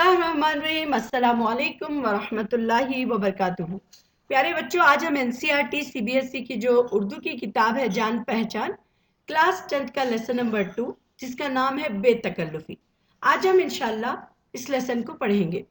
बिस्मिल्लाहिर्रहमानिर्रहीम। अस्सलामु अलैकुम वरहमतुल्लाहि वबरकातुहू। प्यारे बच्चों, आज हम एनसीईआरटी सीबीएसई की जो उर्दू की किताब है जान पहचान, क्लास 10 का लेसन नंबर 2, जिसका नाम है बेतकल्लुफ़ी, आज हम इंशाल्लाह इस लेसन को पढ़ेंगे।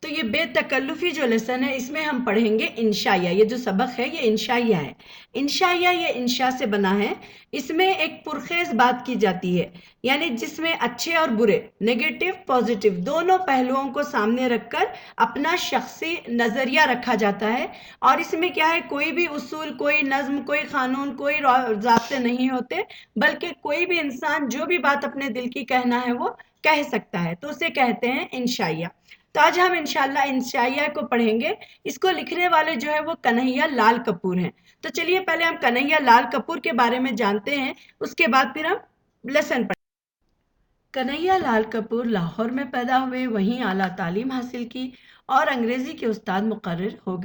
तो ये बेतकल्लुफ़ी जो लेसन है, इसमें हम पढ़ेंगे इंशाइया। ये जो सबक है ये इंशाइया है। इंशाइया ये इंशा से बना है। इसमें एक पुरखेज़ बात की जाती है, यानी जिसमें अच्छे और बुरे, नेगेटिव पॉजिटिव दोनों पहलुओं को सामने रखकर अपना शख्सी नज़रिया रखा जाता है। और इसमें क्या है, कोई भी उसूल, कोई नज़्म, कोई कानून, कोई ज़ाब्ते नहीं होते, बल्कि कोई भी इंसान जो भी बात अपने दिल की कहना है वो कह सकता है, तो उसे कहते हैं इंशाइया। तो आज हम इंशाल्लाह इंशाइया को पढ़ेंगे। इसको लिखने वाले जो है वो कन्हैया लाल कपूर हैं। तो चलिए पहले हम कन्हैया लाल कपूर के बारे में जानते हैं, उसके बाद फिर हम लेसन पढ़ेंगे। कन्हैया लाल कपूर लाहौर में पैदा हुए, वहीं आला तालीम हासिल की और अंग्रेज़ी के उस्ताद मुकर्रर हो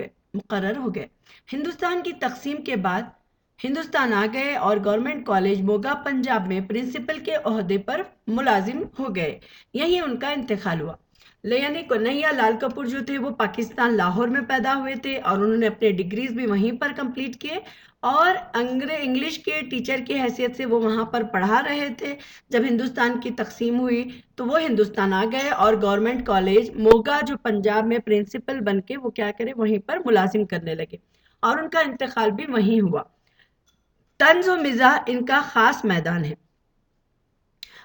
गए। हिंदुस्तान की तकसीम के बाद हिंदुस्तान आ गए और गवर्नमेंट कॉलेज मोगा पंजाब में प्रिंसिपल के ओहदे पर मुलाजिम हो गए। यहीं उनका इंतकाल हुआ। यानी कन्हैया लाल कपूर जो थे वो पाकिस्तान लाहौर में पैदा हुए थे और उन्होंने अपने डिग्रीज भी वहीं पर कंप्लीट किए और इंग्लिश के टीचर की हैसियत से वो वहाँ पर पढ़ा रहे थे। जब हिंदुस्तान की तकसीम हुई तो वो हिंदुस्तान आ गए और गवर्नमेंट कॉलेज मोगा जो पंजाब में प्रिंसिपल बन के वो क्या करे, वहीं पर मुलाजिम करने लगे और उनका इंतकाल भी वहीं हुआ। तंज़ व मिज़ाह इनका ख़ास मैदान है।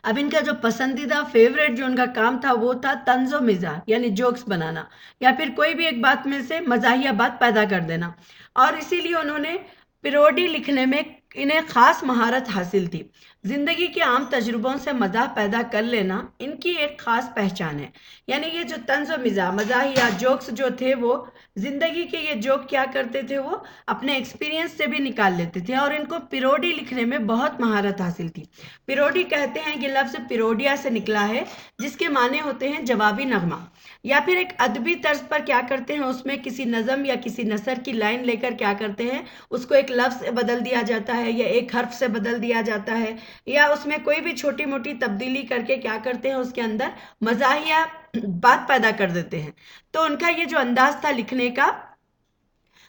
अब इनका जो पसंदीदा फेवरेट जो उनका काम था वो था तंज़ो मिज़ाह, यानी जोक्स बनाना या फिर कोई भी एक बात में से मज़ाहिया बात पैदा कर देना। और इसीलिए उन्होंने पैरोडी लिखने में इन्हें ख़ास महारत हासिल थी। ज़िंदगी के आम तजुर्बों से मज़ाह पैदा कर लेना इनकी एक ख़ास पहचान है। यानी ये जो तंज़ो मिज़ाह, मज़ाहिया जोक्स जो थे वो ज़िंदगी के ये जोक क्या करते थे, वो अपने एक्सपीरियंस से भी निकाल लेते थे और इनको पैरोडी लिखने में बहुत महारत हासिल थी। पैरोडी कहते हैं, ये लफ्ज़ पैरोडिया से निकला है, जिसके माने होते हैं जवाबी नगमा। या फिर एक अदबी तर्ज पर क्या करते हैं, उसमें किसी नज़म या किसी नसर की लाइन लेकर क्या करते हैं, उसको एक लफ्ज़ से बदल दिया जाता है या एक हर्फ से बदल दिया जाता है या उसमें कोई भी छोटी मोटी तब्दीली करके क्या करते हैं, उसके अंदर मज़ाहिया बात पैदा कर देते हैं। तो उनका ये जो अंदाज था लिखने का,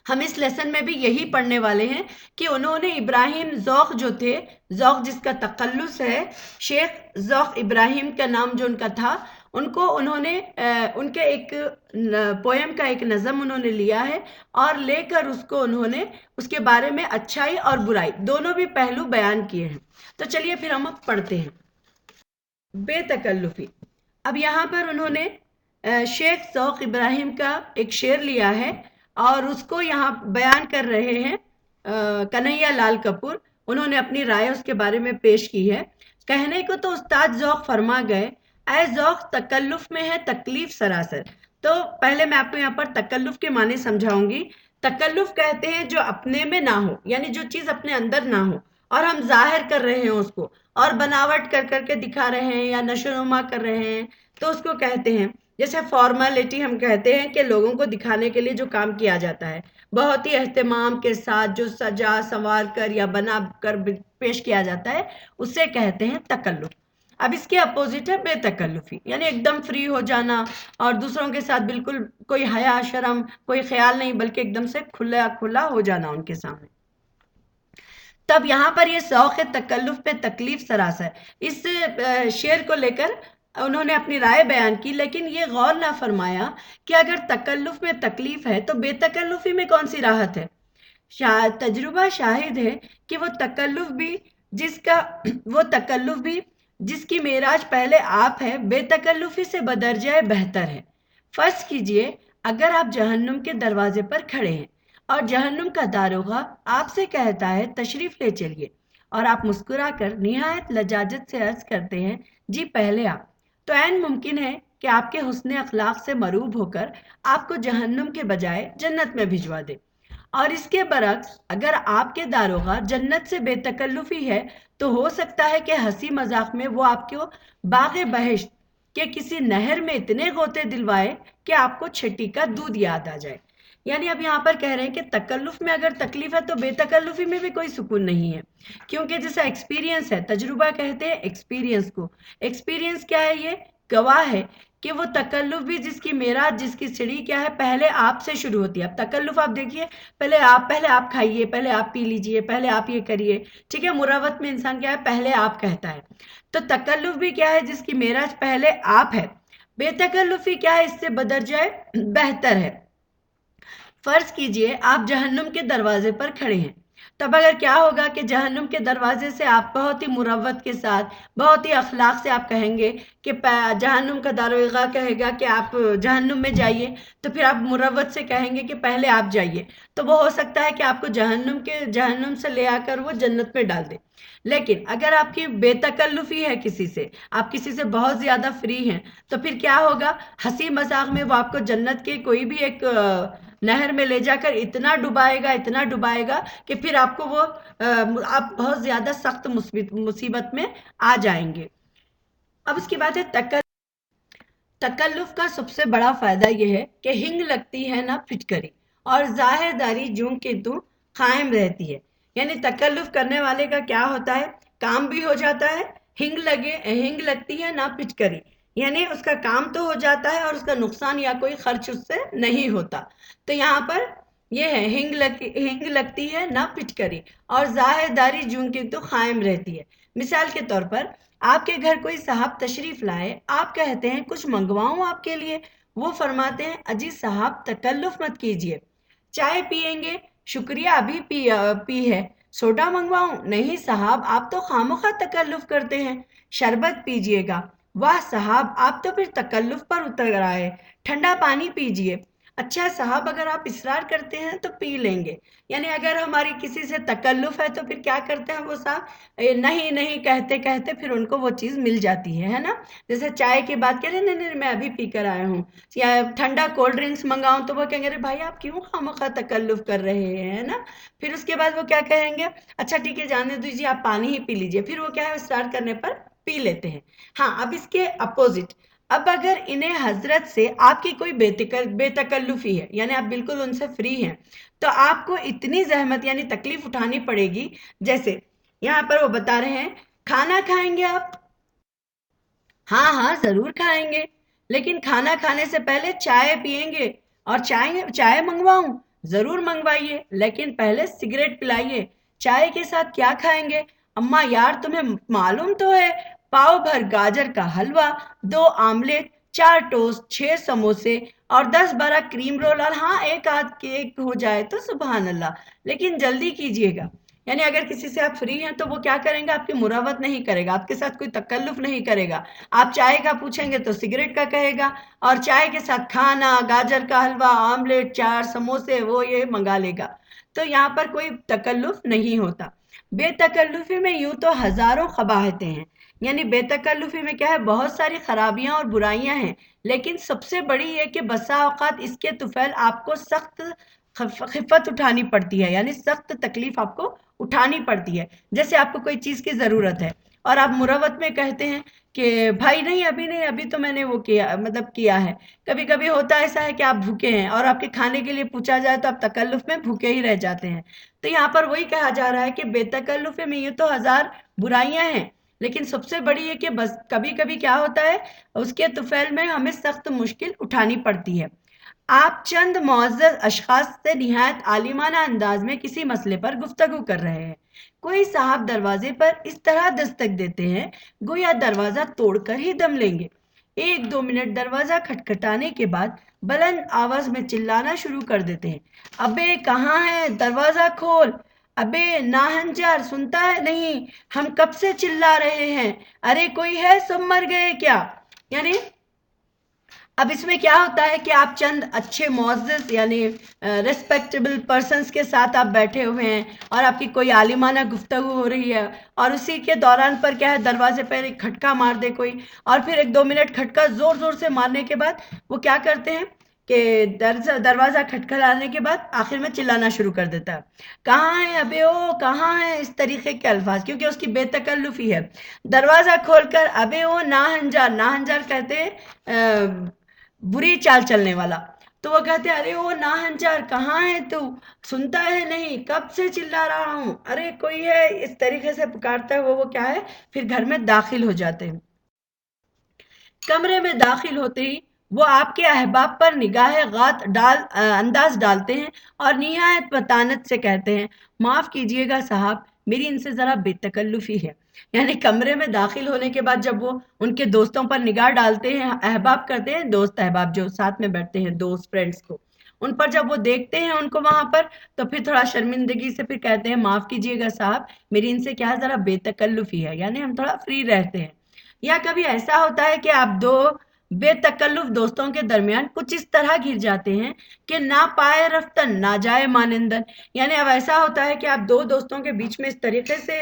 हम इस लेसन में भी यही पढ़ने वाले हैं कि उन्होंने इब्राहिम ज़ौक़ जो थे, ज़ौक़ जिसका तक़ल्लुस है, शेख ज़ौक़ इब्राहिम का नाम जो उनका था, उनको उन्होंने उनके एक पोएम का एक नज़म उन्होंने लिया है और लेकर उसको उन्होंने उसके बारे में अच्छाई और बुराई दोनों भी पहलू बयान किए हैं। तो चलिए फिर हम अब पढ़ते हैं बेतकल्लुफ़ी। अब यहाँ पर उन्होंने शेख ज़ौक़ इब्राहिम का एक शेर लिया है और उसको यहाँ बयान कर रहे हैं कन्हैया लाल कपूर। उन्होंने अपनी राय उसके बारे में पेश की है। कहने को तो उस्ताद ज़ौक़ फरमा गए, ऐ ज़ौक़ तकल्लुफ़ में है तकलीफ़ सरासर। तो पहले मैं आपको यहाँ पर तकल्लुफ़ के माने समझाऊंगी। तकल्लुफ़ कहते हैं जो अपने में ना हो, यानी जो चीज़ अपने अंदर ना हो और हम जाहिर कर रहे हैं उसको और बनावट कर करके दिखा रहे हैं या नशोनुमा कर रहे हैं, तो उसको कहते हैं। जैसे फॉर्मेलिटी हम कहते हैं कि लोगों को दिखाने के लिए जो काम किया जाता है बहुत ही एहतमाम के साथ, जो सजा संवार कर या बना कर पेश किया जाता है, उसे कहते हैं तकल्लुफ़। अब इसके अपोजिट है बेतकल्लुफ़ी, यानी एकदम फ्री हो जाना और दूसरों के साथ बिल्कुल कोई हया शर्म कोई ख्याल नहीं, बल्कि एकदम से खुला खुला हो जाना उनके सामने। तब यहाँ पर ये शौक़ तकल्लुफ़ पे तकलीफ़ सरासर, इस शेर को लेकर उन्होंने अपनी राय बयान की, लेकिन ये गौर ना फरमाया कि अगर तकल्लुफ़ में तकलीफ़ है तो बेतकल्लुफ़ी में कौन सी राहत है। तजुर्बा शाहिद है कि वो तकल्लुफ़ भी जिसकी मेराज पहले आप है, बेतकल्लुफ़ी से बदरजाए बेहतर है। फ़र्ज़ कीजिए अगर आप जहन्नुम के दरवाजे पर खड़े हैं और जहन्नुम का दारोगा आपसे कहता है तशरीफ़ ले चलिए, और आप मुस्कुराकर निहायत लजाजत से अर्ज़ करते हैं जी पहले आप, तो ऐन मुमकिन है कि आपके हुस्न अखलाक से मरूब होकर आपको जहन्नुम के बजाय जन्नत में भिजवा दे। और इसके बरक्स अगर आपके दारोगा जन्नत से बेतकल्लुफ़ी है तो हो सकता है कि हंसी मजाक में वो आपको बाग़े बहिश्त के किसी नहर में इतने गोते दिलवाए कि आपको छठी का दूध याद आ जाए। यानी अब यहाँ पर कह रहे हैं कि तकल्लुफ़ में अगर तकलीफ़ है तो बेतकल्लुफ़ी में भी कोई सुकून नहीं है, क्योंकि जैसा एक्सपीरियंस है, तजुर्बा कहते हैं एक्सपीरियंस को। एक्सपीरियंस क्या है, ये गवाह है کہ وہ تکلف بھی جس کی میراث جس کی سیڑھی کیا ہے پہلے آپ سے شروع ہوتی ہے. اب تکلف آپ دیکھیے پہلے آپ کھائیے, پہلے آپ پی لیجئے, پہلے آپ یہ کریے, ٹھیک ہے. مروت میں انسان کیا ہے پہلے آپ کہتا ہے. تو تکلف بھی کیا ہے جس کی میراث پہلے آپ ہے. بے تکلفی کیا ہے اس سے بدرجہ بہتر ہے. فرض کیجئے آپ جہنم کے دروازے پر کھڑے ہیں, تب اگر کیا ہوگا کہ جہنم کے دروازے سے آپ بہت ہی مروت کے ساتھ بہت ہی اخلاق سے آپ کہیں گے کہ جہنم کا داروغہ کہے گا کہ آپ جہنم میں جائیے, تو پھر آپ مروت سے کہیں گے کہ پہلے آپ جائیے, تو وہ ہو سکتا ہے کہ آپ کو جہنم سے لے آ کر وہ جنت میں ڈال دے. لیکن اگر آپ کی بے تکلفی ہے کسی سے, آپ کسی سے بہت زیادہ فری ہیں, تو پھر کیا ہوگا ہنسی مذاق میں وہ آپ کو جنت کے کوئی بھی ایک نہر میں لے جا کر اتنا ڈبائے گا کہ پھر آپ کو وہ آپ بہت زیادہ سخت مصیبت میں آ جائیں گے. اب اس کی بات ہے تکلف کا سب سے بڑا فائدہ یہ ہے کہ ہنگ لگتی ہے نہ پھٹکری, اور ظاہر داری جوں کی توں قائم رہتی ہے. یعنی تکلف کرنے والے کا کیا ہوتا ہے, کام بھی ہو جاتا ہے, ہنگ لگتی ہے نہ پھٹکری, یعنی اس کا کام تو ہو جاتا ہے اور اس کا نقصان یا کوئی خرچ اس سے نہیں ہوتا. تو یہاں پر یہ ہے ہنگ لگتی ہے نہ پھٹکری, اور ظاہر داری جوں کی تو قائم رہتی ہے. مثال کے طور پر آپ کے گھر کوئی صاحب تشریف لائے, آپ کہتے ہیں کچھ منگواؤں آپ کے لیے, وہ فرماتے ہیں اجی صاحب تکلف مت کیجیے, چائے پیئیں گے, شکریہ ابھی پی ہے, سوڈا منگواؤں, نہیں صاحب آپ تو خامخواہ تکلف کرتے ہیں, شربت پیجیے گا, واہ صاحب آپ تو پھر تکلف پر اتر آئے, ٹھنڈا پانی پیجیے, اچھا صاحب اگر آپ اصرار کرتے ہیں تو پی لیں گے. یعنی اگر ہماری کسی سے تکلف ہے تو پھر کیا کرتے ہیں وہ صاحب نہیں نہیں کہتے کہتے پھر ان کو وہ چیز مل جاتی ہے نا. جیسے چائے کی بات کریں, نہیں نہیں میں ابھی پی کر آیا ہوں, یا ٹھنڈا کولڈ ڈرنکس منگاؤں تو وہ کہیں گے بھائی آپ کیوں خواہ تکلف کر رہے ہیں نا. پھر اس کے بعد وہ کیا کہیں گے, اچھا ٹھیک ہے جانے دیجیے آپ پانی ہی پی لیجیے, پھر وہ کیا ہے اسٹارٹ کرنے پر پی لیتے ہیں. ہاں اب اس کے اپوزٹ, اب اگر انہیں حضرت سے آپ کی کوئی بے تکلفی ہے, یعنی آپ بالکل ان سے فری ہیں, تو آپ کو اتنی زحمت یعنی تکلیف اٹھانی پڑے گی. جیسے یہاں پر وہ بتا رہے ہیں کھانا کھائیں گے آپ, ہاں ہاں ضرور کھائیں گے, لیکن کھانا کھانے سے پہلے چائے پیئیں گے, اور چائے منگواؤں, ضرور منگوائیے, لیکن پہلے سگریٹ پلائیے. چائے کے ساتھ کیا کھائیں گے, اماں یار تمہیں معلوم تو ہے, پاؤ بھر گاجر کا حلوہ, 2 آملیٹ, 4 ٹوسٹ, 6 سموسے اور 10-12 کریم رول, اور ہاں ایک آدھ کیک ہو جائے تو سبحان اللہ, لیکن جلدی کیجیے گا. یعنی اگر کسی سے آپ فری ہیں تو وہ کیا کریں گے, آپ کی مراوت نہیں کرے گا, آپ کے ساتھ کوئی تکلف نہیں کرے گا. آپ چائے کا پوچھیں گے تو سگریٹ کا کہے گا, اور چائے کے ساتھ کھانا, گاجر کا حلوہ, آملیٹ, 4 سموسے وہ یہ منگا لے گا. تو یہاں پر کوئی تکلف نہیں ہوتا. بے تکلفی میں یوں تو ہزاروں قباحتیں ہیں, یعنی بے تکلفی میں کیا ہے بہت ساری خرابیاں اور برائیاں ہیں, لیکن سب سے بڑی یہ کہ بسا اوقات اس کے طفیل آپ کو سخت خفت اٹھانی پڑتی ہے, یعنی سخت تکلیف آپ کو اٹھانی پڑتی ہے. جیسے آپ کو کوئی چیز کی ضرورت ہے اور آپ مروت میں کہتے ہیں کہ بھائی نہیں, ابھی تو میں نے وہ کیا ہے. کبھی کبھی ہوتا ایسا ہے کہ آپ بھوکے ہیں اور آپ کے کھانے کے لیے پوچھا جائے تو آپ تکلف میں بھوکے ہی رہ جاتے ہیں. تو یہاں پر وہی کہا جا رہا ہے کہ بے تکلفی میں یہ تو ہزار برائیاں ہیں, لیکن سب سے بڑی یہ کہ بس کبھی کبھی کیا ہوتا ہے اس کے طفیل میں ہمیں سخت مشکل اٹھانی پڑتی ہے. آپ چند معزز اشخاص سے نہایت عالمانہ انداز میں کسی مسئلے پر گفتگو کر رہے ہیں. کوئی صاحب دروازے پر اس طرح دستک دیتے ہیں گویا دروازہ توڑ کر ہی دم لیں گے. 1-2 منٹ دروازہ کھٹکھٹانے کے بعد بلند آواز میں چلانا شروع کر دیتے ہیں, ابے کہاں ہے, دروازہ کھول, ابے ناہنجار سنتا ہے نہیں, ہم کب سے چلا رہے ہیں, ارے کوئی ہے سب مر گئے کیا. یعنی اب اس میں کیا ہوتا ہے کہ آپ چند اچھے معزز یعنی ریسپیکٹیبل پرسنس کے ساتھ آپ بیٹھے ہوئے ہیں اور آپ کی کوئی عالمانہ گفتگو ہو رہی ہے, اور اسی کے دوران پر کیا ہے دروازے پر ایک کھٹکا مار دے کوئی, اور پھر 1-2 منٹ کھٹکا زور زور سے مارنے کے بعد وہ کیا کرتے ہیں کہ دروازہ کھٹکھلانے کے بعد آخر میں چلانا شروع کر دیتا ہے, کہاں ہے ابے او کہاں ہے, اس طریقے کے الفاظ, کیونکہ اس کی بے تکلفی ہے. دروازہ کھول کر ابے او ناہنجار کہتے ہیں بری چال چلنے والا, تو وہ کہتے ہیں ارے وہ ناہنجار کہاں ہے تو, سنتا ہے نہیں, کب سے چلا رہا ہوں, ارے کوئی ہے, اس طریقے سے پکارتا ہے وہ کیا ہے پھر گھر میں داخل ہو جاتے ہیں. कमरे में दाखिल होते ही वो आपके अहबाब पर निगाह गात अंदाज डालते हैं और निहायत मतानत से कहते हैं, माफ़ कीजिएगा साहब, मेरी इनसे ज़रा बेतकल्लुफ़ी है। यानी कमरे में दाखिल होने के बाद जब वो उनके दोस्तों पर निगाह डालते हैं, अहबाब करते हैं, दोस्त अहबाब जो साथ में बैठते हैं, दोस्त फ्रेंड्स को, उन पर जब वो देखते हैं उनको वहाँ पर, तो फिर थोड़ा शर्मिंदगी से फिर कहते हैं, माफ़ कीजिएगा साहब, मेरी इनसे क्या है ज़रा बेतकल्लुफ़ी है, यानी हम थोड़ा फ्री रहते हैं। या कभी ऐसा होता है कि आप दो बेतकल्लुफ दोस्तों के दरमियान कुछ इस तरह घिर जाते हैं कि ना पाए रफ्तन ना जाए मानिंदन। यानी अब ऐसा होता है कि आप दो दोस्तों के बीच में इस तरीके से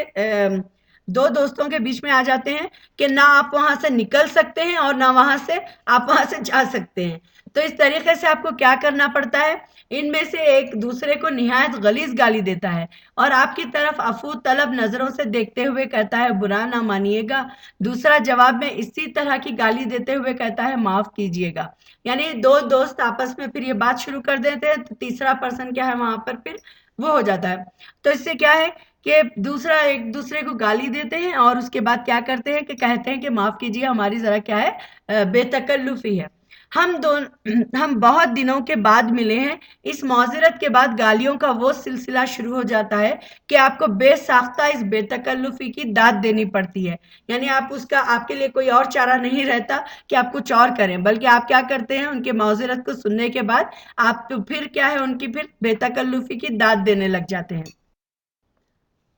दो दोस्तों के बीच में आ जाते हैं कि ना आप वहां से निकल सकते हैं और ना वहां से आप वहां से जा सकते हैं। तो इस तरीके से आपको क्या करना पड़ता है, इनमें से एक दूसरे को निहायत गलीज गाली देता है और आपकी तरफ अफू तलब नजरों से देखते हुए कहता है, बुरा ना मानिएगा। दूसरा जवाब में इसी तरह की गाली देते हुए कहता है, माफ कीजिएगा। यानी दो दोस्त आपस में फिर ये बात शुरू कर देते हैं, तो तीसरा पर्सन क्या है वहां पर फिर वो हो जाता है। तो इससे क्या है कि दूसरा एक दूसरे को गाली देते हैं और उसके बाद क्या करते हैं कि कहते हैं कि माफ कीजिए, हमारी जरा क्या है बेतकल्लुफी है। हम बहुत दिनों के बाद मिले हैं। इस मौजरत के बाद गालियों का वो सिलसिला शुरू हो जाता है कि आपको बेसाख्ता इस बेतकल्लुफी की दाद देनी पड़ती है। यानी आप उसका आपके लिए कोई और चारा नहीं रहता कि आप कुछ और करें, बल्कि आप क्या करते हैं, उनके मौजरत को सुनने के बाद आप तो फिर क्या है उनकी फिर बेतकल्लुफी की दाद देने लग जाते हैं।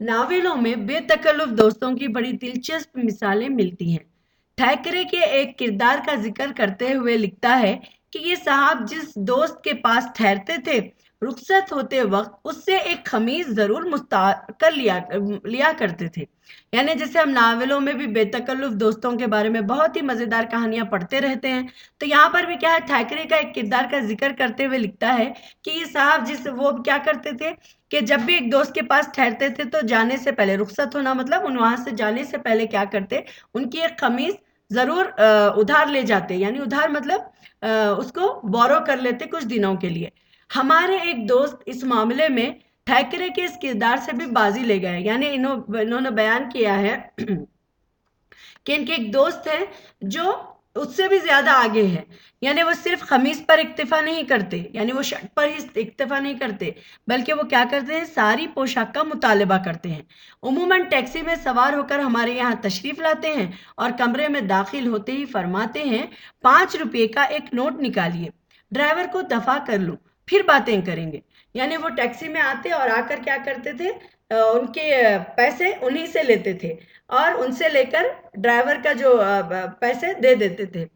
नावलों में बेतकल्लुफ दोस्तों की बड़ी दिलचस्प मिसालें मिलती हैं। ठैकरे के एक किरदार का जिक्र करते हुए लिखता है कि ये साहब जिस दोस्त के पास ठहरते थे, रुखसत होते वक्त उससे एक खमीज जरूर मुस्तार कर लिया करते थे। यानी जैसे हम नावलों में भी बेतकल्लुफ दोस्तों के बारे में बहुत ही मजेदार कहानियां पढ़ते रहते हैं, तो यहाँ पर भी क्या है, ठैकरे का एक किरदार का जिक्र करते हुए लिखता है कि ये साहब जिस वो क्या करते थे कि जब भी एक दोस्त के पास ठहरते थे तो जाने से पहले, रुखसत होना मतलब उन वहां से जाने से पहले क्या करते, उनकी एक खमीज जरूर उधार ले जाते। यानी उधार मतलब उसको बोरो कर लेते कुछ दिनों के लिए। हमारे एक दोस्त इस मामले में ठैकरे के इस किरदार से भी बाजी ले गए। यानी इन्होंने बयान किया है कि इनके एक दोस्त है जो उससे भी ज्यादा आगे है। यानी वो सिर्फ खमीज पर इक्तिफा नहीं करते, यानी वो शर्ट पर ही इक्तिफा नहीं करते, बल्कि वो क्या करते हैं, सारी पोशाक का मुतालबा करते हैं। उमूमन टैक्सी में सवार होकर हमारे यहाँ तशरीफ लाते हैं और कमरे में दाखिल होते ही फरमाते हैं, 5 रुपये का एक नोट निकालिए, ड्राइवर को दफा कर लूं, फिर बातें करेंगे। यानी वो टैक्सी में आते और आकर क्या करते थे, उनके पैसे उन्हीं से लेते थे और उनसे लेकर ड्राइवर का जो पैसे दे देते थे।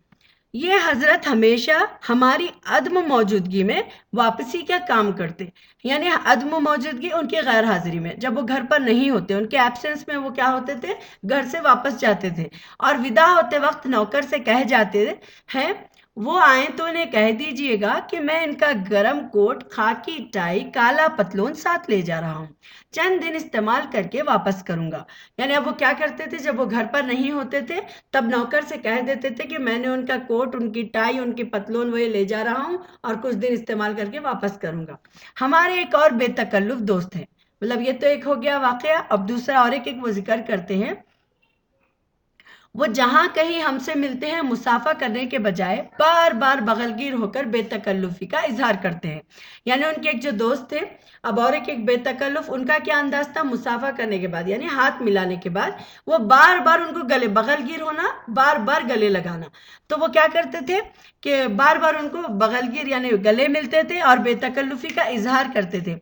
ये हजरत हमेशा हमारी अदम मौजूदगी में वापसी का काम करते। यानी अदम मौजूदगी उनकी गैर हाजिरी में, जब वो घर पर नहीं होते, उनके एब्सेंस में वो क्या होते थे, घर से वापस जाते थे और विदा होते वक्त नौकर से कह जाते हैं, वो आए तो उन्हें कह दीजिएगा कि मैं इनका गरम कोट, खाकी टाई, काला पतलून साथ ले जा रहा हूँ, चंद दिन इस्तेमाल करके वापस करूंगा। यानी अब वो क्या करते थे, जब वो घर पर नहीं होते थे तब नौकर से कह देते थे कि मैंने उनका कोट, उनकी टाई, उनकी पतलून वो ले जा रहा हूँ और कुछ दिन इस्तेमाल करके वापस करूंगा। हमारे एक और बेतकल्लुफ दोस्त है, मतलब ये तो एक हो गया वाकया। अब दूसरा और एक वो जिक्र करते हैं, वो जहां कहीं हमसे मिलते हैं मुसाफा करने के बजाय बार बार बगलगीर होकर बेतकल्लुफी का इजहार करते हैं। यानी उनके एक जो दोस्त थे, अब और एक बेतकल्लुफ, उनका क्या अंदाज था, मुसाफा करने के बाद यानी हाथ मिलाने के बाद वो बार बार उनको गले, बगलगीर होना, बार बार गले लगाना। तो वो क्या करते थे कि बार बार उनको बगलगीर यानी गले मिलते थे और बेतकल्लुफी का इजहार करते थे।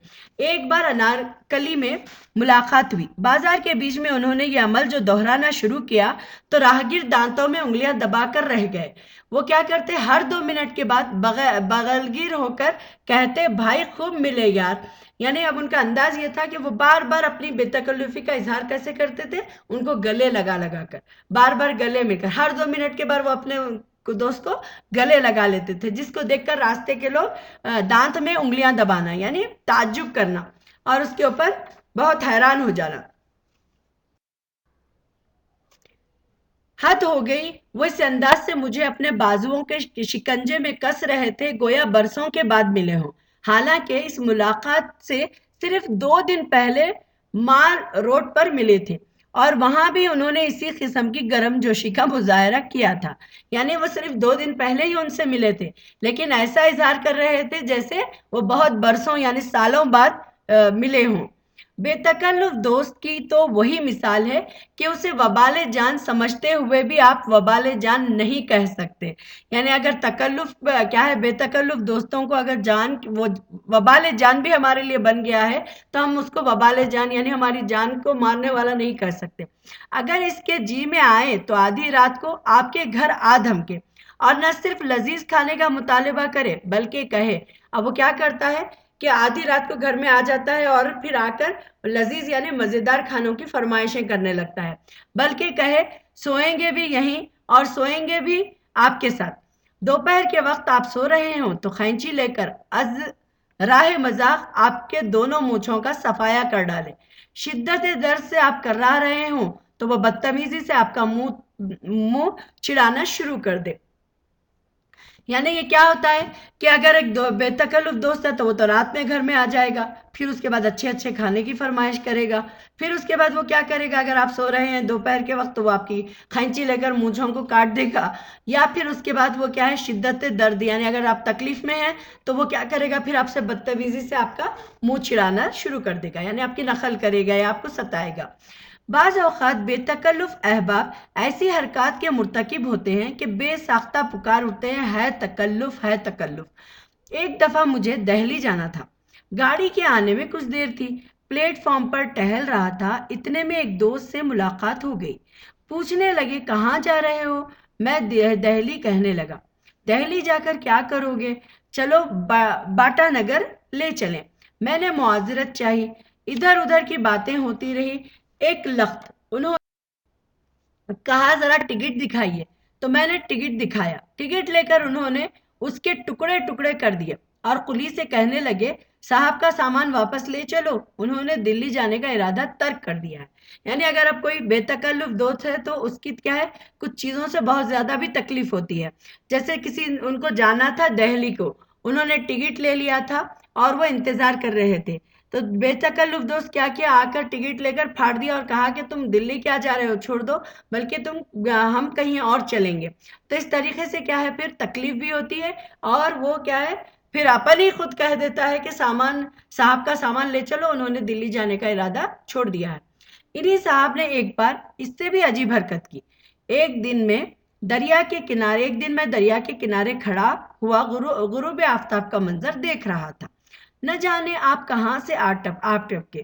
एक बार अनारकली में मुलाकात हुई, बाजार के बीच में उन्होंने ये अमल जो दोहराना शुरू किया तो राहगीर दांतों में उंगलियां दबाकर रह गए। वो क्या करते, हर 2 मिनट के बाद बगलगीर होकर कहते, भाई खूब मिले यार। यानी अब उनका अंदाज ये था कि वो बार बार अपनी बेतकल्लुफी का इजहार कैसे करते थे, उनको गले लगा लगा कर, बार बार गले मिलकर, हर 2 मिनट के बाद वो अपने दोस्त को गले लगा लेते थे, जिसको देखकर रास्ते के लोग दांत में उंगलियां दबाना यानी ताज्जुब करना और उसके ऊपर बहुत हैरान हो जाना। हद हो गई, वो इस अंदाज से मुझे अपने बाजुओं के शिकंजे में कस रहे थे गोया बरसों के बाद मिले हों। हालांकि इस मुलाकात से सिर्फ 2 दिन पहले मार रोड पर मिले थे اور وہاں بھی انہوں نے اسی قسم کی گرم جوشی کا مظاہرہ کیا تھا. یعنی وہ صرف 2 دن پہلے ہی ان سے ملے تھے، لیکن ایسا اظہار کر رہے تھے جیسے وہ بہت برسوں یعنی سالوں بعد ملے ہوں. بے تکلف دوست کی تو وہی مثال ہے کہ اسے وبال جان سمجھتے ہوئے بھی آپ وبال جان نہیں کہہ سکتے. یعنی اگر تکلف کیا ہے، بے تکلف دوستوں کو اگر جان وہ وبال جان بھی ہمارے لیے بن گیا ہے تو ہم اس کو وبال جان یعنی ہماری جان کو مارنے والا نہیں کر سکتے. اگر اس کے جی میں آئے تو آدھی رات کو آپ کے گھر آ دھمکے اور نہ صرف لذیذ کھانے کا مطالبہ کرے بلکہ کہے. اب وہ کیا کرتا ہے کہ آدھی رات کو گھر میں آ جاتا ہے اور پھر آ کر لذیذ یعنی مزیدار کھانوں کی فرمائشیں کرنے لگتا ہے، بلکہ کہے سوئیں گے بھی یہیں اور سوئیں گے بھی آپ کے ساتھ. دوپہر کے وقت آپ سو رہے ہوں تو خینچی لے کر از راہ مذاق آپ کے دونوں مونچھوں کا صفایا کر ڈالے. شدت درد سے آپ کرا رہے ہوں تو وہ بدتمیزی سے آپ کا منہ چڑانا شروع کر دے. یعنی یہ کیا ہوتا ہے کہ اگر ایک بے تکلف دوست ہے تو وہ تو رات میں گھر میں آ جائے گا، پھر اس کے بعد اچھے اچھے کھانے کی فرمائش کرے گا. پھر اس کے بعد وہ کیا کرے گا، اگر آپ سو رہے ہیں دوپہر کے وقت تو وہ آپ کی کھینچی لے کر مونچھوں کو کاٹ دے گا. یا پھر اس کے بعد وہ کیا ہے، شدت درد یعنی اگر آپ تکلیف میں ہیں تو وہ کیا کرے گا، پھر آپ سے بدتمیزی سے آپ کا منہ چھڑانا شروع کر دے گا، یعنی آپ کی نقل کرے گا یا آپ کو ستائے گا. بعض اوقات بے تکلف احباب ایسی حرکات کے مرتکب ہوتے ہیں کہ بے ساختہ پکار اٹھتے ہیں، ہے تکلف ہے تکلف. ایک دفعہ مجھے دہلی جانا تھا، گاڑی کے آنے میں کچھ دیر تھی، پلیٹ فارم پر ٹہل رہا تھا، اتنے میں ایک دوست سے ملاقات ہو گئی. پوچھنے لگے کہاں جا رہے ہو؟ میں دہلی کہنے لگا. دہلی جا کر کیا کرو گے؟ چلو باٹا نگر لے چلیں. میں نے معذرت چاہی، ادھر ادھر کی باتیں ہوتی رہی. ایک لخت انہوں کہا ذرا ٹکٹ دکھائیے، تو میں نے ٹکٹ دکھایا. ٹکٹ لے کر انہوں نے اس کے ٹکڑے ٹکڑے کر دیے اور قلی سے کہنے لگے صاحب کا سامان واپس لے چلو. انہوں نے دلی جانے کا ارادہ ترک کر دیا ہے. یعنی اگر اب کوئی بے تکلف دوست ہے تو اس کی کیا ہے، کچھ چیزوں سے بہت زیادہ بھی تکلیف ہوتی ہے. جیسے ان کو جانا تھا دہلی کو، انہوں نے ٹکٹ لے لیا تھا اور وہ انتظار کر رہے تھے، تو بے تکلف دوست کیا کیا، آ کر ٹکٹ لے کر پھاڑ دیا اور کہا کہ تم دلی کیا جا رہے ہو، چھوڑ دو، بلکہ ہم کہیں اور چلیں گے. تو اس طریقے سے کیا ہے، پھر تکلیف بھی ہوتی ہے اور وہ کیا ہے، پھر اپن ہی خود کہہ دیتا ہے کہ صاحب کا سامان لے چلو، انہوں نے دلی جانے کا ارادہ چھوڑ دیا ہے. انہی صاحب نے ایک بار اس سے بھی عجیب حرکت کی. ایک دن میں دریا کے کنارے کھڑا ہوا غروب آفتاب کا منظر دیکھ رہا تھا. نہ جانے آپ کہاں سے آپ ٹپکے.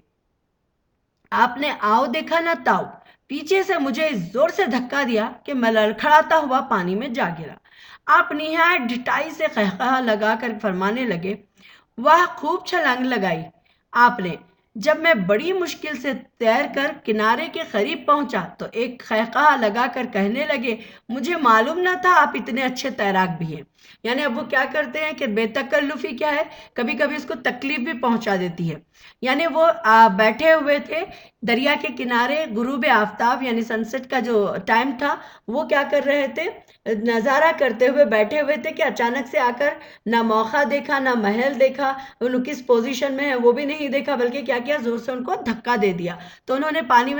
آپ نے آؤ دیکھا نہ تاؤ، پیچھے سے مجھے اس زور سے دھکا دیا کہ میں لڑکھڑاتا ہوا پانی میں جا گرا. آپ نہایت ڈٹائی سے قہقہا لگا کر فرمانے لگے، واہ خوب چھلانگ لگائی آپ نے. جب میں بڑی مشکل سے تیر کر کنارے کے قریب پہنچا تو ایک قہقہا لگا کر کہنے لگے، مجھے معلوم نہ تھا آپ اتنے اچھے تیراک بھی ہیں. یعنی اب وہ کیا کرتے ہیں کہ بے تکلفی کیا ہے، کبھی کبھی اس کو تکلیف بھی پہنچا دیتی ہے. یعنی وہ بیٹھے ہوئے تھے دریا کے کنارے، غروب آفتاب یعنی سن سیٹ کا جو ٹائم تھا، وہ کیا کر رہے تھے، نظارہ کرتے ہوئے بیٹھے ہوئے تھے کہ اچانک سے آ کر نہ موقع دیکھا، نہ محل دیکھا، انہوں کس پوزیشن میں ہے وہ بھی نہیں دیکھا، بلکہ کیا کیا، زور سے ان کو دھکا دے دیا. تو انہوں نے پانی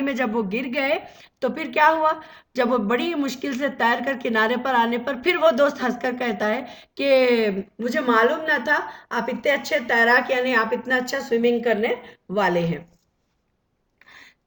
میں جب وہ گر گئے تو پھر کیا ہوا، جب وہ بڑی مشکل سے تیر کر کنارے پر آنے پر پھر وہ دوست ہنس کر کہتا ہے کہ مجھے معلوم نہ تھا آپ اتنے اچھے تیراک یعنی آپ اتنا اچھا سوئمنگ کرنے والے ہیں.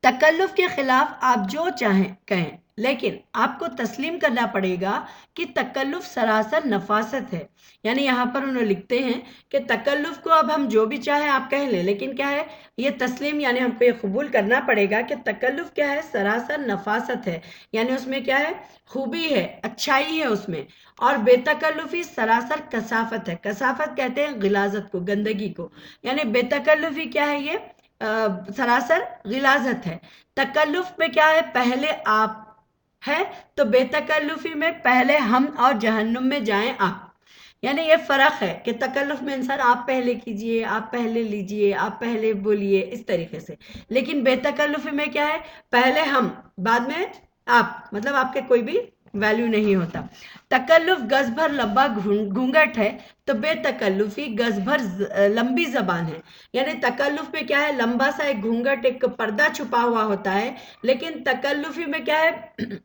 تکلف کے خلاف آپ جو چاہیں کہیں، لیکن آپ کو تسلیم کرنا پڑے گا کہ تکلف سراسر نفاست ہے. یعنی یہاں پر انہوں لکھتے ہیں کہ تکلف کو اب ہم جو بھی چاہیں آپ کہہ لیں، لیکن کیا ہے، یہ تسلیم یعنی ہم کو یہ قبول کرنا پڑے گا کہ تکلف کیا ہے، سراسر نفاست ہے. یعنی اس میں کیا ہے، خوبی ہے، اچھائی ہے اس میں. اور بے تکلفی سراسر کثافت ہے. کثافت کہتے ہیں غلاظت کو، گندگی کو. یعنی بے تکلفی کیا ہے، یہ سراسر غلاظت ہے. تکلف میں کیا ہے، پہلے آپ ہے، تو بے تکلفی میں پہلے ہم اور جہنم میں جائیں آپ. یعنی یہ فرق ہے کہ تکلف میں انسان آپ پہلے کیجئے، آپ پہلے لیجئے، آپ پہلے بولیے، اس طریقے سے. لیکن بے تکلفی میں کیا ہے، پہلے ہم بعد میں آپ، مطلب آپ کے کوئی بھی वैल्यू नहीं होता। तकल्लुफ गज भर लंबा घूंघट है तो बेतकल्लुफी गज भर लंबी जबान है। यानी तकल्लुफ में क्या है, लंबा सा एक घूंघट, एक पर्दा छुपा हुआ होता है, लेकिन तकल्लुफी में क्या है,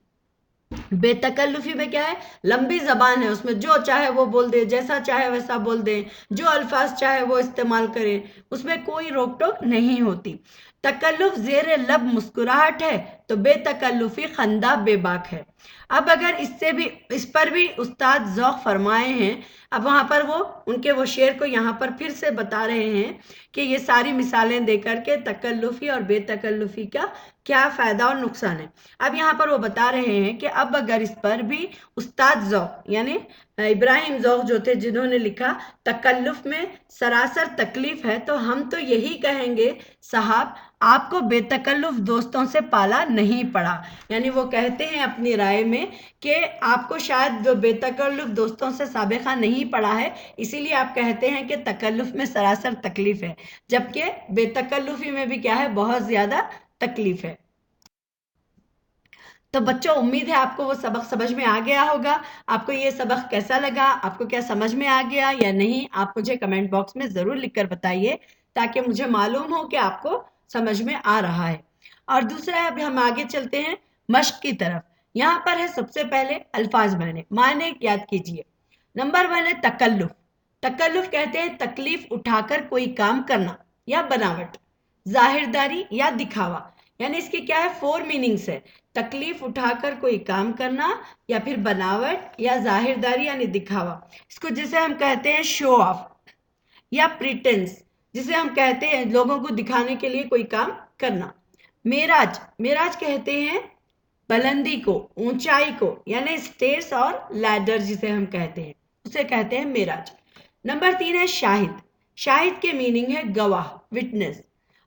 बेतकल्लुफी में क्या है, लंबी जबान है, उसमें जो चाहे वो बोल दे, जैसा चाहे वैसा बोल दे, जो अल्फाज चाहे वो इस्तेमाल करे, उसमें कोई रोक टोक नहीं होती। तकल्लुफ जेर लब मुस्कुराहट है तो बेतकल्लुफी खंदा बेबाक है। अब अगर इससे भी, इस पर भी उस्ताद ज़ौक़ फरमाए हैं। अब वहाँ पर वो उनके वो शेर को यहाँ पर फिर से बता रहे हैं कि ये सारी मिसालें देकर के तकल्लुफी और बेतकल्लुफी का क्या फ़ायदा और नुकसान है। अब यहाँ पर वो बता रहे हैं कि अब अगर इस पर भी उस्ताद ज़ौक़ यानी इब्राहिम ज़ौक़ जो थे, जिन्होंने लिखा तकल्लुफ में सरासर तकलीफ है, तो हम तो यही कहेंगे साहब आपको बेतकल्लुफ दोस्तों से पाला नहीं पड़ा। यानी वो कहते हैं अपनी राय में कि आपको शायद जो बेतकल्लुफ दोस्तों से साबिक़ा नहीं पड़ा है, इसीलिए आप कहते हैं कि तकल्लुफ में सरासर तकलीफ है, जबकि बेतकल्लुफी में भी क्या है, बहुत ज़्यादा तकलीफ है। तो बच्चों, उम्मीद है आपको वो सबक समझ में आ गया होगा। आपको ये सबक कैसा लगा, आपको क्या समझ में आ गया या नहीं, आप मुझे कमेंट बॉक्स में ज़रूर लिखकर बताइए, ताकि मुझे मालूम हो कि आपको समझ में आ रहा है। और दूसरा, अब हम आगे चलते हैं मश्क की तरफ। यहाँ पर है सबसे पहले अल्फाज मायने याद कीजिए। नंबर 1 है तकल्लुफ। तकल्लुफ कहते हैं तकलीफ उठाकर कोई काम करना या बनावट, जाहिरदारी या दिखावा। यानी इसके क्या है, 4 मीनिंग्स है। तकलीफ उठाकर कोई काम करना, या फिर बनावट या जाहिरदारी यानी दिखावा। इसको जिसे हम कहते हैं शो ऑफ या प्रिटेंस, जिसे हम कहते हैं लोगों को दिखाने के लिए कोई काम करना। मेराज, मेराज कहते हैं बुलंदी को, ऊंचाई को, यानी स्टेयर्स और लैडर जिसे हम कहते हैं, उसे कहते हैं मेराज। नंबर 3 है शाहिद। शाहिद के मीनिंग है गवाह, विटनेस।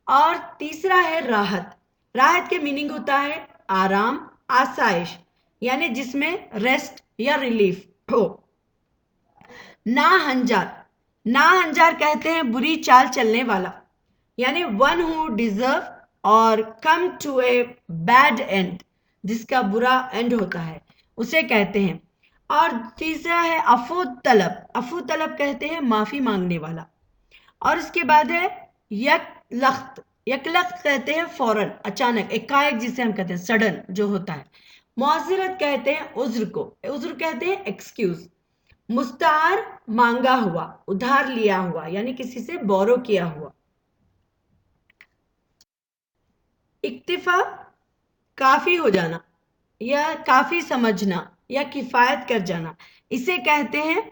और तीसरा है राहत। राहत के मीनिंग होता है आराम, आसाइश, यानी जिसमें रेस्ट या रिलीफ हो। नाहंजार, नाहंजार कहते हैं बुरी चाल चलने वाला, यानी वन हु डिजर्व और come to a bad end, जिसका बुरा एंड होता है, उसे कहते हैं। और तीसरा है अफू तलब। अफू तलब कहते हैं माफी मांगने वाला। और उसके बाद है यकलख्त। यकलख्त कहते हैं फौरन, अचानक, एकाएक, जिसे हम कहते हैं सडन जो होता है। मुआज़रत कहते हैं उज्र को, उज्र कहते हैं एक्सक्यूज। मुस्तार मांगा हुआ, उधार लिया हुआ, यानी किसी से बोरो किया हुआ। इक्तिफा काफी हो जाना या काफी समझना या किफायत कर जाना, इसे कहते हैं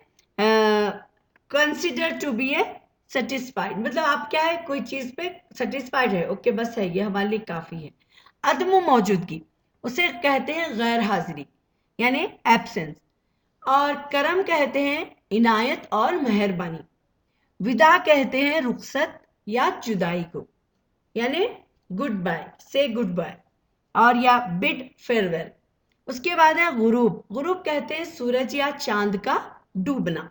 consider to be a satisfied. मतलब आप क्या है, कोई चीज पे सेटिस्फाइड है, ओके बस है, ये हमारे लिए काफी है। अदम मौजूदगी, उसे कहते हैं गैर हाजिरी, यानी एब्सेंस। और करम कहते हैं इनायत और मेहरबानी। विदा कहते हैं रुखसत या जुदाई को, यानी गुड बाय, से गुड बाय, और या बिड फेयरवेल। उसके बाद है गुरूब। गुरूब कहते हैं सूरज या चांद का डूबना,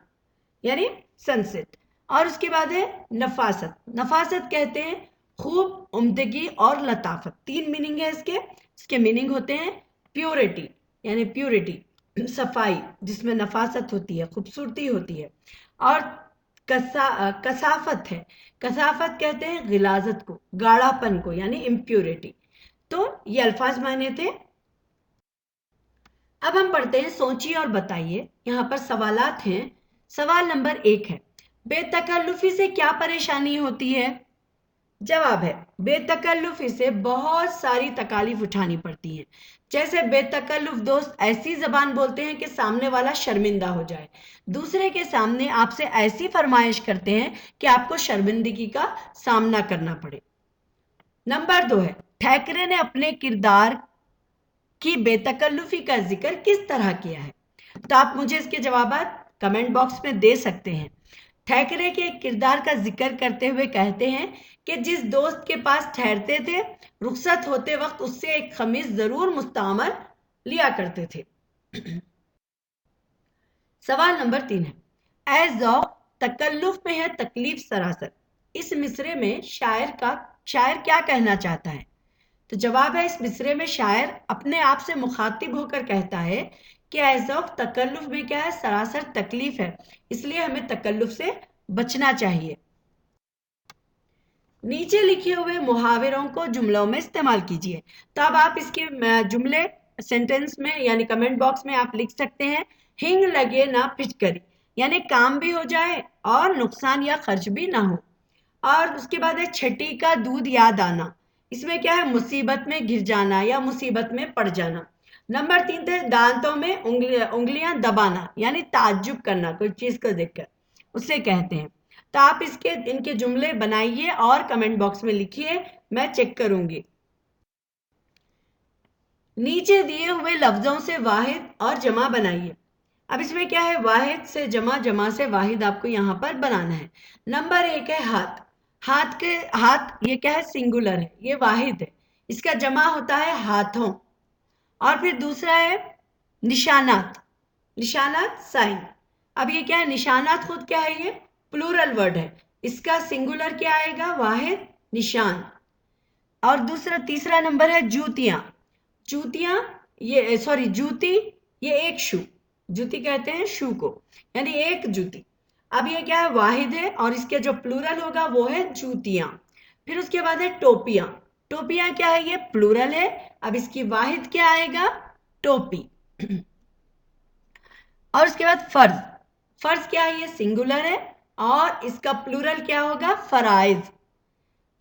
यानी सनसेट। और उसके बाद है नफासत। नफासत कहते हैं खूब, उम्दगी और लताफत। 3 मीनिंग है इसके। इसके मीनिंग होते हैं प्योरिटी, यानी प्योरिटी, सफाई, जिसमें नफासत होती है, खूबसूरती होती है। और कसाफत है। कसाफत कहते हैं गिलाजत को, गाढ़ापन को, यानी इम्प्योरिटी। तो ये अल्फाज मायने थे। अब हम पढ़ते हैं सोचिए और बताइए। यहाँ पर सवालात हैं। सवाल नंबर 1 है बेतकल्लुफी से क्या परेशानी होती है? जवाब है बेतकल्लुफी से बहुत सारी तकालीफ उठानी पड़ती है। जैसे बेतकल्लुफ दोस्त ऐसी जबान बोलते हैं कि सामने वाला शर्मिंदा हो जाए, दूसरे के सामने आपसे ऐसी फरमाइश करते हैं कि आपको शर्मिंदगी का सामना करना पड़े। नंबर 2 है ठैकरे ने अपने किरदार की बेतकल्लुफी का जिक्र किस तरह किया है? तो आप मुझे इसके जवाब कमेंट बॉक्स में दे सकते हैं। ठैकरे के किरदार का जिक्र करते हुए कहते हैं कि जिस दोस्त के पास ठहरते थे, रुखसत होते वक्त उससे एक खमीज जरूर मुस्तअमल लिया करते थे। सवाल नंबर 3 है ए ज़ौक़ तकल्लुफ में है तकलीफ सरासर। इस मिसरे में शायर क्या कहना चाहता है? तो जवाब है इस मिसरे में शायर अपने आप से मुखातिब होकर कहता है कि एज ऑफ तकल्लुफ में क्या है, सरासर तकलीफ है, इसलिए हमें तकल्लुफ से बचना चाहिए। नीचे लिखे हुए मुहावरों को जुमलों में इस्तेमाल कीजिए। तो अब आप इसके जुमले सेंटेंस में यानी कमेंट बॉक्स में आप लिख सकते हैं, हिंग लगे ना पिचकरी, यानी काम भी हो जाए और नुकसान या खर्च भी ना हो। और उसके बाद है छठी का दूध याद आना, इसमें क्या है, मुसीबत में घिर जाना या मुसीबत में पड़ जाना। नंबर 3 है दांतों में उंगलियां दबाना, यानी ताज्जुब करना कोई चीज को देखकर, उसे कहते हैं। तो आप इनके जुमले बनाइए और कमेंट बॉक्स में लिखिए, मैं चेक करूंगी। नीचे दिए हुए लफ्जों से वाहिद और जमा बनाइए। अब इसमें क्या है, वाहिद से जमा, जमा से वाहिद आपको यहाँ पर बनाना है। नंबर 1 है हाथ। हाथ ये क्या है, सिंगुलर है, ये वाहिद है, इसका जमा होता है हाथों। और फिर दूसरा है निशानात, निशानात साइन। अब ये क्या है, निशानात खुद क्या है, ये प्लूरल वर्ड है, इसका सिंगुलर क्या आएगा, वाहिद, निशान। और तीसरा नंबर है जूतियां। जूतियां ये सॉरी जूती, ये एक शू, जूती कहते हैं शू को, यानी एक जूती। अब ये क्या है, वाहिद है, और इसके जो प्लूरल होगा वो है जूतियां। फिर उसके बाद है टोपियां। टोपियां क्या है, ये प्लूरल है, अब इसकी वाहिद क्या आएगा, टोपी। और उसके बाद फर्ज। फर्ज क्या है, ये सिंगुलर है, और इसका प्लूरल क्या होगा, फराइज।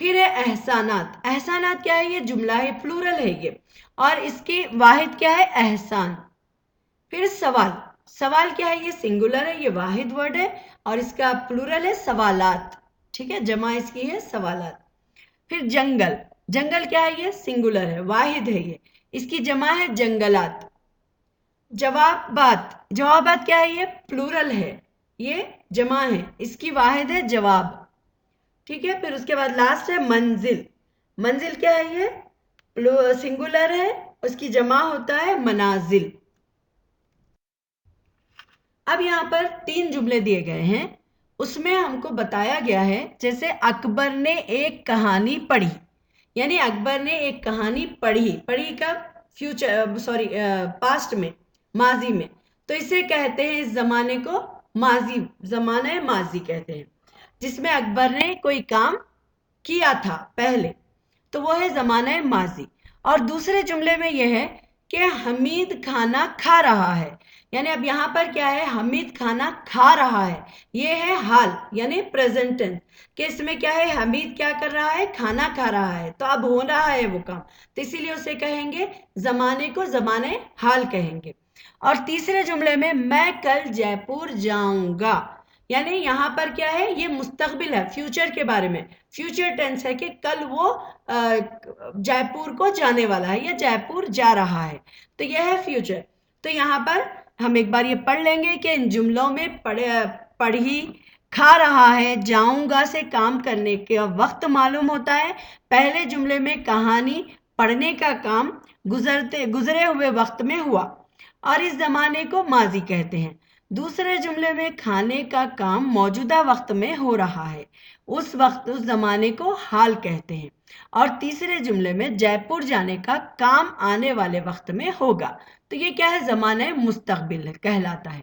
फिर है एहसानात। एहसानात क्या है, ये जुमला है, प्लूरल है ये, और इसकी वाहिद क्या है, एहसान। फिर सवाल। सवाल क्या है, ये सिंगुलर है, ये वाहिद वर्ड है, और इसका प्लूरल है सवालात, ठीक है, जमा इसकी है सवालात। फिर जंगल। जंगल क्या है, ये सिंगुलर है, वाहिद है ये, इसकी जमा है जंगलात। जवाबात। जवाबात क्या है, ये प्लूरल है, ये जमा है, इसकी वाहिद है जवाब, ठीक है। फिर उसके बाद लास्ट है मंजिल। मंजिल क्या है, ये सिंगुलर है, उसकी जमा होता है मनाजिल। अब यहाँ पर 3 जुमले दिए गए हैं, उसमें हमको बताया गया है, जैसे अकबर ने एक कहानी पढ़ी, यानी अकबर ने एक कहानी पढ़ी, पढ़ी का फ्यूचर सॉरी पास्ट में, माजी में, तो इसे कहते हैं, इस जमाने को माजी, जमाना माजी कहते हैं, जिसमें अकबर ने कोई काम किया था पहले, तो वो है जमाना माजी। और दूसरे जुमले में यह है कि हमीद खाना खा रहा है, यानी अब यहाँ पर क्या है, हमीद खाना खा रहा है, ये है हाल, यानी प्रेजेंट टेंस, कि इसमें क्या है, हमीद क्या कर रहा है, खाना खा रहा है, तो अब हो रहा है वो काम, तो इसीलिए उसे कहेंगे, जमाने को जमाने हाल कहेंगे। और तीसरे जुमले में मैं कल जयपुर जाऊंगा, यानी यहाँ पर क्या है, ये मुस्तकबिल है, फ्यूचर के बारे में, फ्यूचर टेंस है कि कल वो जयपुर को जाने वाला है या जयपुर जा रहा है, तो यह है फ्यूचर। तो यहाँ पर हम एक बार ये पढ़ लेंगे कि इन जुमलों में पढ़ी, खा रहा है, जाऊंगा से काम करने का वक्त मालूम होता है। पहले जुमले में कहानी पढ़ने का काम गुजरे हुए वक्त में हुआ, और इस जमाने को माजी कहते हैं। दूसरे जुमले में खाने का काम मौजूदा वक्त में हो रहा है, उस वक्त, उस जमाने को हाल कहते हैं। और तीसरे जुमले में जयपुर जाने का काम आने वाले वक्त में होगा, तो ये क्या है, जमाना मुस्तकबिल कहलाता है।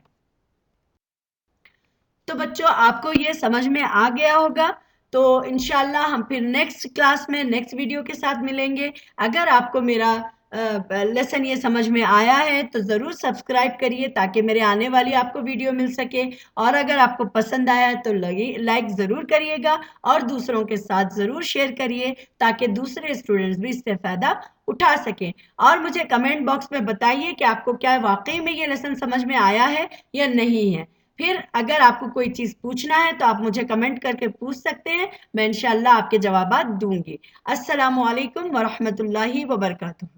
तो बच्चों आपको ये समझ में आ गया होगा, तो इंशाल्लाह हम फिर नेक्स्ट क्लास में नेक्स्ट वीडियो के साथ मिलेंगे। अगर आपको मेरा लेसन ये समझ में आया है तो ज़रूर सब्सक्राइब करिए, ताकि मेरे आने वाली आपको वीडियो मिल सके, और अगर आपको पसंद आया है तो लाइक ज़रूर करिएगा, और दूसरों के साथ ज़रूर शेयर करिए, ताकि दूसरे स्टूडेंट्स भी इससे फ़ायदा उठा सकें। और मुझे कमेंट बॉक्स में बताइए कि आपको क्या वाकई में ये लेसन समझ में आया है या नहीं है। फिर अगर आपको कोई चीज़ पूछना है तो आप मुझे कमेंट करके पूछ सकते हैं, मैं इंशाल्लाह आपके जवाबात दूंगी। अस्सलामु अलैकुम वरहमतुल्लाहि वबरकातुहू।